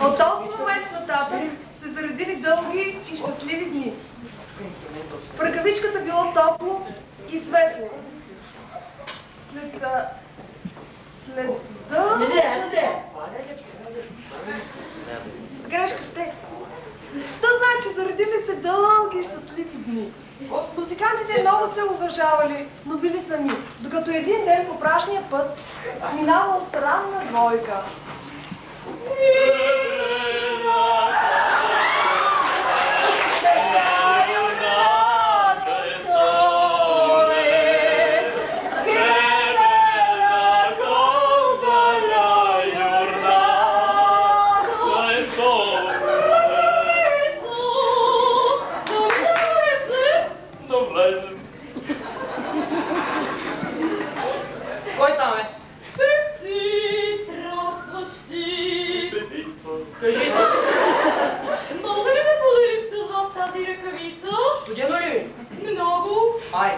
От този момент нататък се заредили дълги и щастливи дни. В ръкавичката било топло и светло. Грешка в текста. Та значи, заредили се дълги и щастливи дни. Музикантите много се уважавали, но били сами, докато един ден по прашния път минала странна двойка. Кой там е? Певци, здравстващи! Кажи! Може ли да поделим с вас тази ръкавица? Студено ли ви? Много. Ай!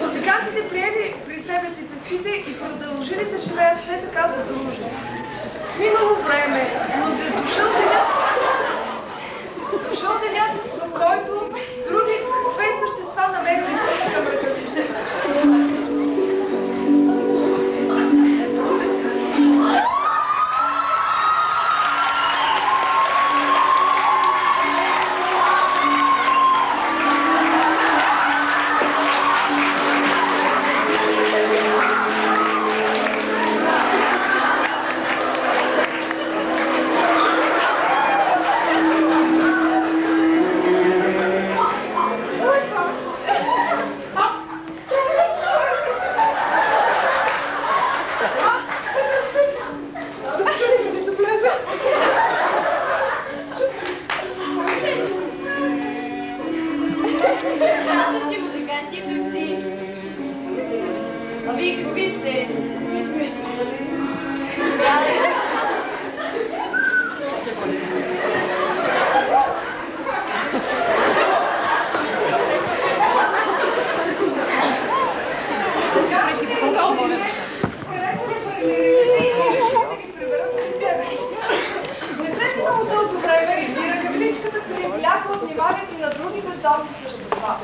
Музикантите приели при себе си певците и продължили да живеят все така задружно. Минало време, но да дошъл денят, в който други две същества намерили към ръкавище. вие какви сте? Дълго време и ръкавичката привлякла вниманието на други бездомни същества.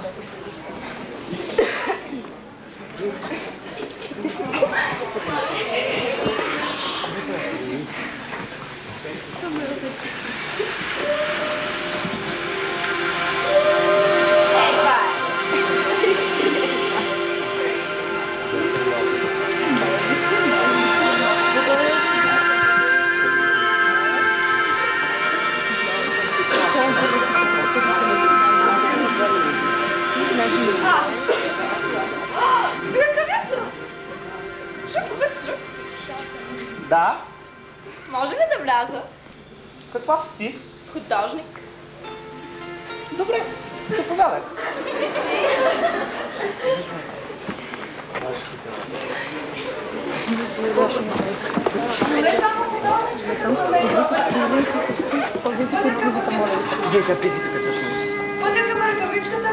Да? Може ли да вляза? Каква си ти? Художник. Добре, заповядай. Не само художничката, пътя към ръкавичката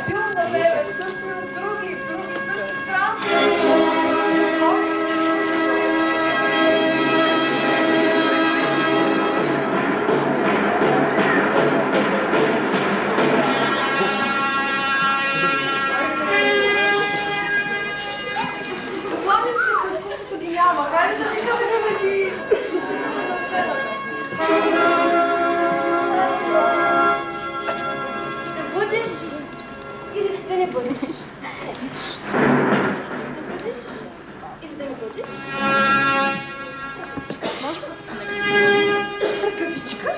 бил наведен също от други същи странства. Пламенците по изкуството ги няма. Хайде да викаме за да ги на сцената. Да бъдеш или да не бъдеш? Да бъдеш и да не бъдеш? Може ръкавичка?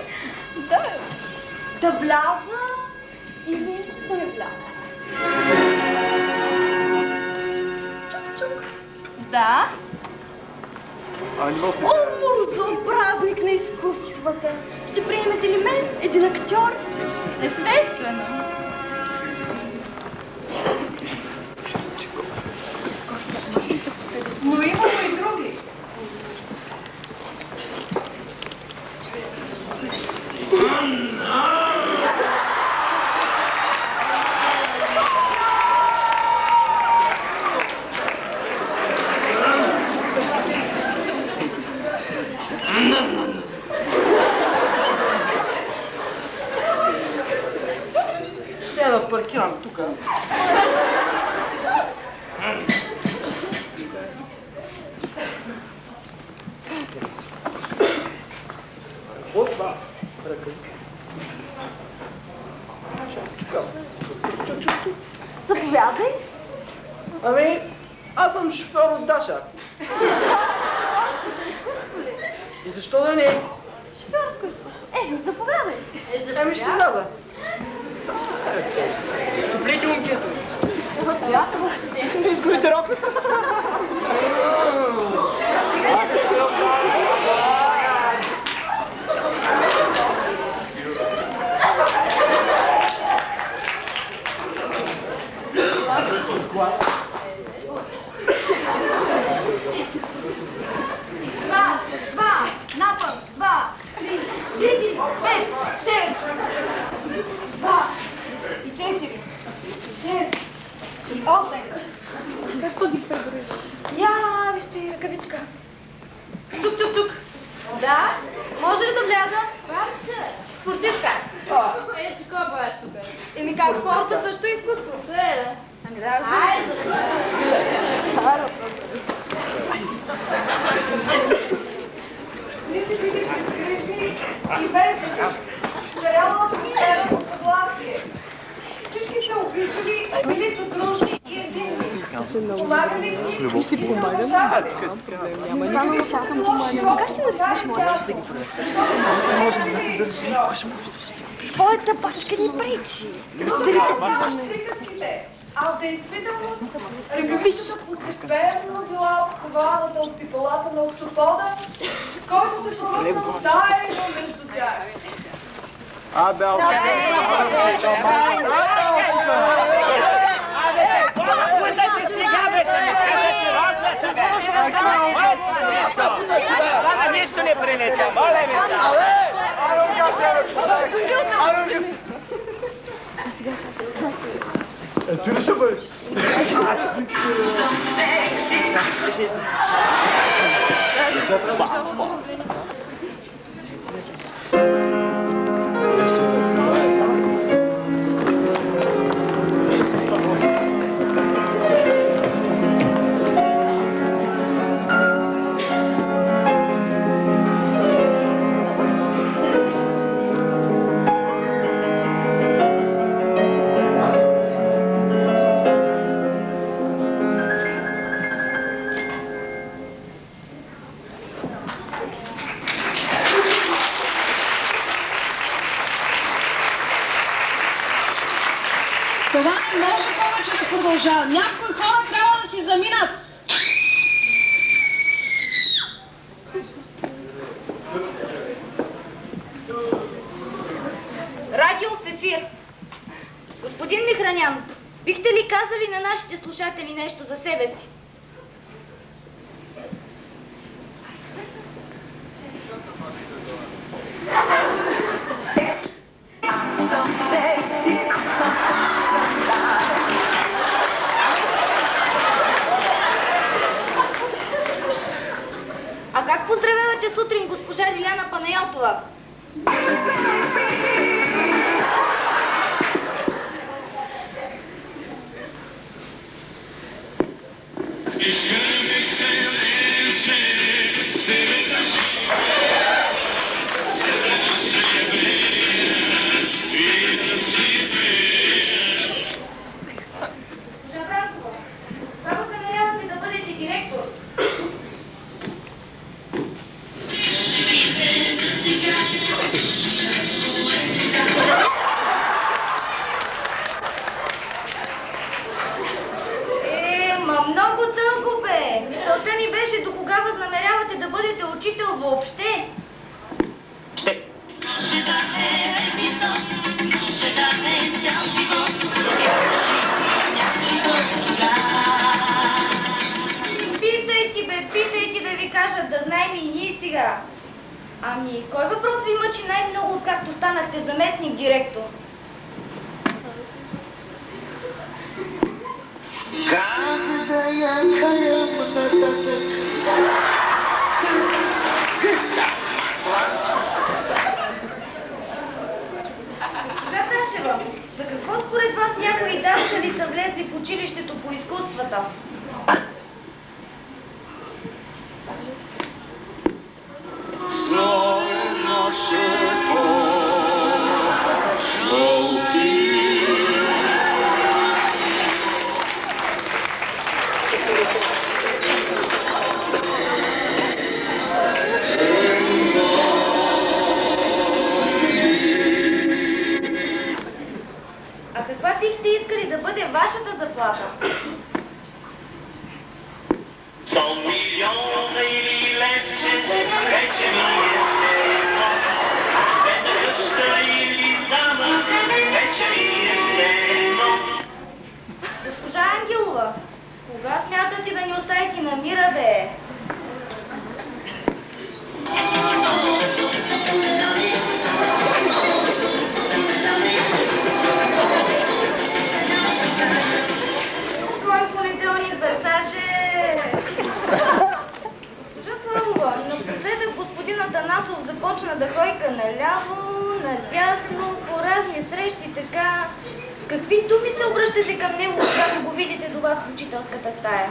Да. Да вляза или да не вляза? Чук-чук. Да. О, Мурзо, празник на изкуствата! Ще приемете ли мен, един актьор? Естествено! Но имаме и други. Ще я да паркирам тук. какво това? Ръкавица. Заповядай! Ами, аз съм шофьор от Даша. И защо да не? Заповядай! Ами ще вляза. Стоплете момчето. Не изгорите роката. Раз, два, напън, 2, 3, 4, 5, 6. 2 и 4 и 6 и 8. Какво ги преброи? Я, вижте, ръкавичка. Чук. Да? Може ли да вляза? Спортистка. Че кой бъдеш тук? Еми как спорта също е изкуство? Ами да, Айде, Нити били безгрижни и весели. Царяла атмосфера на съгласие. Всички се обичали, били са дружни и единни. Помагали си, всички помагали. Как ще нарисуваш моята? Твоята пачка ни пречи. Да рисуваш приказките. А в действителност, ръкавичката постепенно била обхваната от пипалата на октопода, който се промъкна тайно между тях. не принеча, моля ви се. Ти ли ще бъдеш? Това не може повече да продължава. Някои хора трябва да си заминат. Радио в ефир. Господин Михранян, бихте ли казали на нашите слушатели нещо за себе си? А как поздравявате сутрин госпожа Лиляна Панайотова? Много дълго бе. Мисълта ми беше до кога възнамерявате да бъдете учител въобще. Ще. Питай ти да ви кажат, да знаем и ние сега. Ами, кой въпрос ви мъчи най-много, откакто станахте заместник директор? Как да я карам нататък? Госпожа Ташева, за какво според вас някои даскали са влезли в училището по изкуствата? А каква бихте искали да бъде вашата заплата? 100 милиона или левче, вече ми е все едно. Бедна къща или замък, вече ми е все едно. Госпожа Ангелова, кога смятате да ни оставите на мира, бе? Кой понеделник, бе, Саше? Госпожа Славова, напоследък господин Атанасов започна да хойка наляво, надясно, по разни срещи, така. С какви думи се обръщате към него, когато го видите до вас в учителската стая?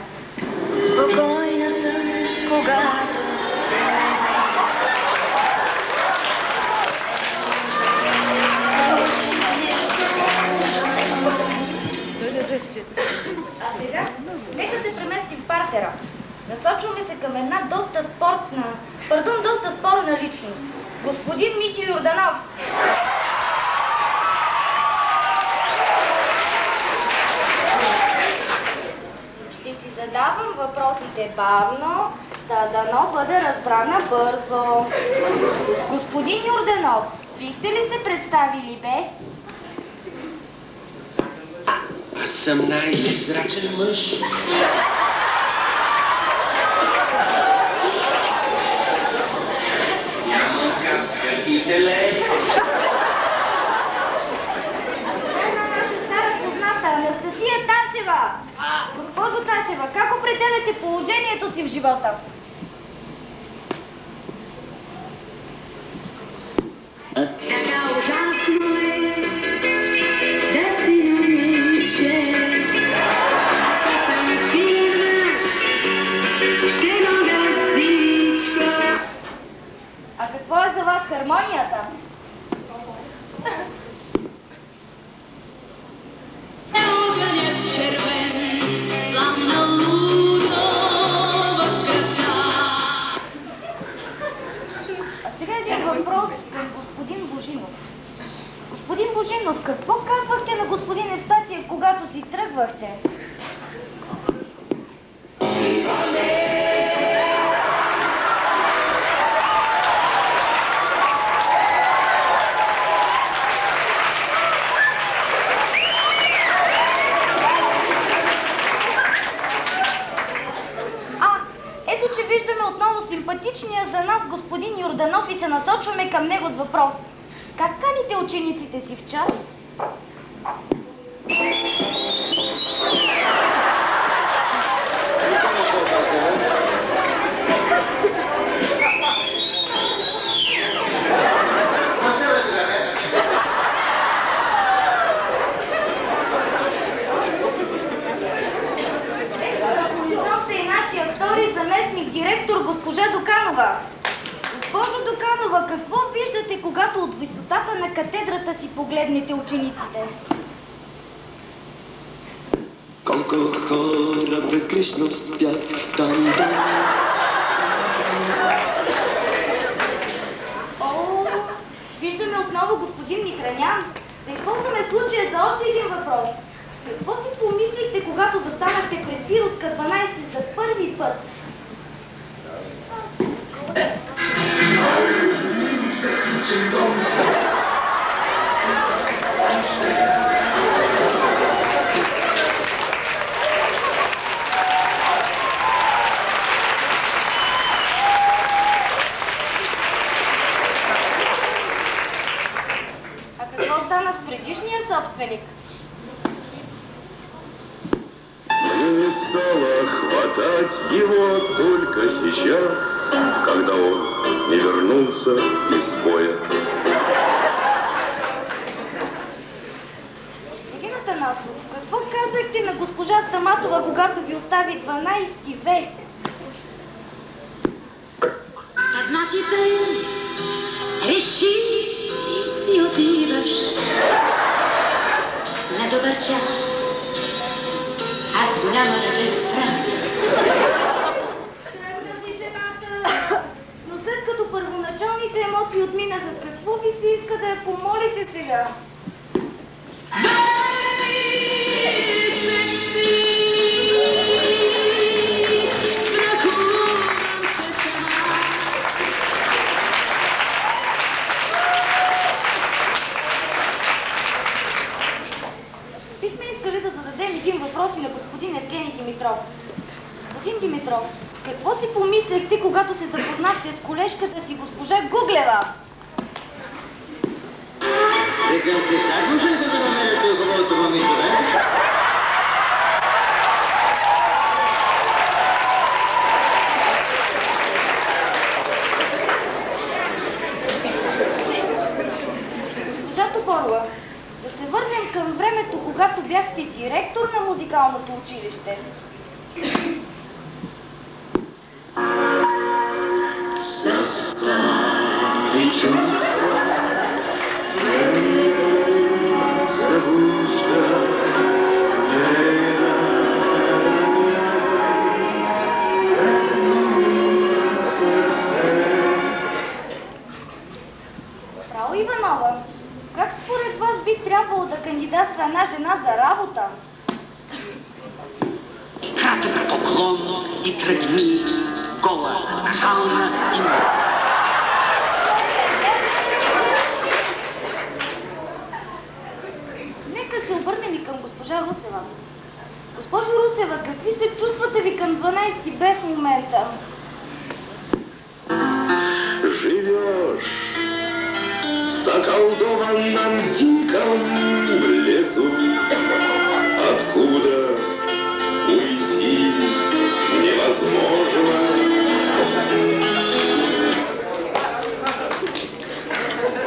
Спокойна съм, когато А сега, нека се преместим в партера. Насочваме се към една доста спорна личност. Господин Митю Йорданов. Ще си задавам въпросите бавно, да дано бъде разбрана бързо. Господин Йорданов, бихте ли се представили, бе? Аз съм най-невзрачен мъж. учителе. Наша стара позната, Анастасия Ташева. Госпожо Ташева, как определяте положението си в живота? Така ужасно е да си момиче. Ако съм ти мъж, ще мога всичко. А какво е за вас хармонията? Огънят червен, пламна лудо в кръвта. А сега един въпрос към господин Божинов. Господин Божинов, какво казвахте на господин Евстатиев, когато си тръгвахте? Ето, че виждаме отново симпатичния за нас господин Йорданов и се насочваме към него с въпрос. Как каните учениците си в час? Директор госпожа Доканова. Госпожо Доканова, какво виждате, когато от висотата на катедрата си погледнете учениците? Колко хора безгрешно спят там. О, виждаме отново господин Михранян. Да използваме случая за още един въпрос. Какво си помислихте, когато застанахте пред Пиротска 12 за първи път? А какво стана с предишния собственик? Мне стало хватать его только сейчас, когда он не вернулся из боя. Господин Атанасов, какво казахте на госпожа Стаматова, когато ви остави 12 В? А значи тъй реши и си отиваш на добър час. Аз няма да те спра. Тръгна си жената. Но след като първоначалните емоции отминаха, какво ви се иска да я помолите сега? Бихме искали да зададем един въпрос и на господин Евгений Димитров. Господин Димитров, какво си помислехте, когато се запознахте с колежката си госпожа Гуглева? Викам си, как можете да намерите хубавото момиче, бе? Госпожа Тоборова, да се върнем към времето, когато бяхте директор на музикалното училище. Право, Иванова, как според вас би трябвало да кандидатства една жена за работа? Кратък поклон и тръгни, гола, нахална и... Нека се обърнем и към госпожа Русева. Госпожо Русева, какви се чувствате ви към 12 Б в момента? Живешь заколдованном диком лесу, откуда уйти невозможно.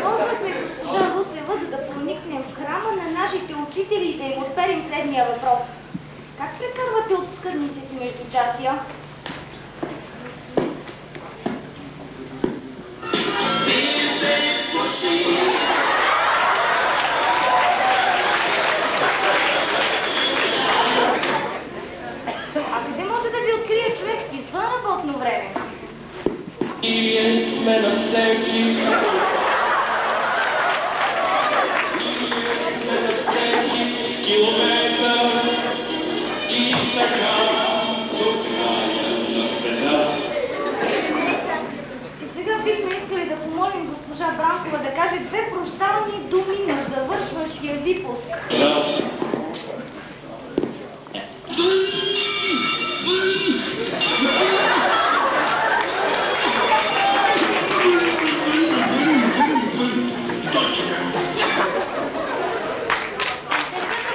Ползвахме госпожа Русева, за да проникнем в храма на нашите учители и да им отперим следния въпрос. Как прекарвате от скърните си междучасия? А къде може да ви открие човек извън работно време? Ние сме на всеки. Ние сме на всеки километър. И така до края на света. И сега бихме искали да помолим госпожа Бранкова да каже две прощални думи на завършващия випуск. Да.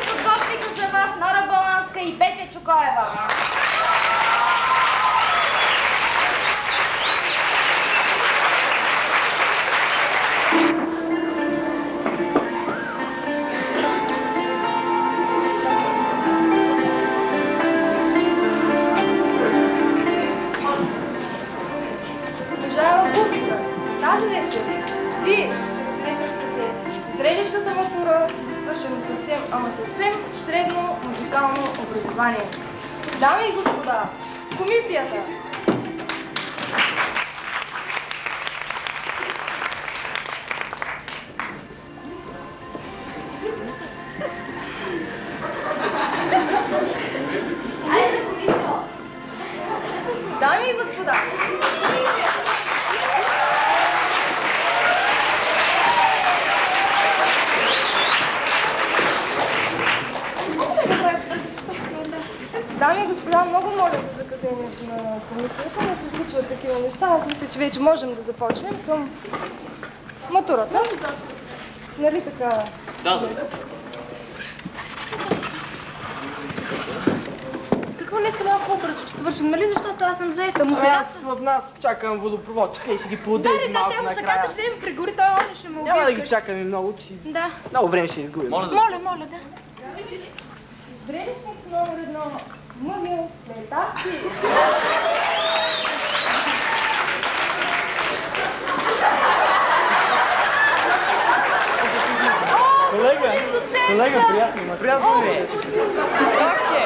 Подготвиха за вас Нора Баланска и Петя Чукоева. Уважаема публика, тази вечер вие ще освидетелствате зрелищната матура за свършено съвсем, ама съвсем средно музикално образование. Дами и господа, комисията! Айде, комисия! Дами и господа, дами и господа, много моля за закъснението на комисията, но се случват такива неща. Аз мисля, че вече можем да започнем към матурата. Нали така? Да. Какво не иска малко по-бързо, че свършим, нали? Защото аз съм заета. Аз в нас чакам водопровод. Чакай, си ги подези малко накрая. Музиката ще им пригори, той още ще му убие. Няма да ги чакаме много, че Да. много време ще изгубим. Моля, да. Зрелищник номер 1. Мъгел, Летаси. Колега, приятно, приятно ми е. Как ще?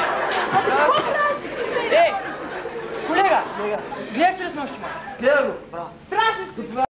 Ей, колега, гледай чрез нощи, ма. Гледай го. Браво. Страшно.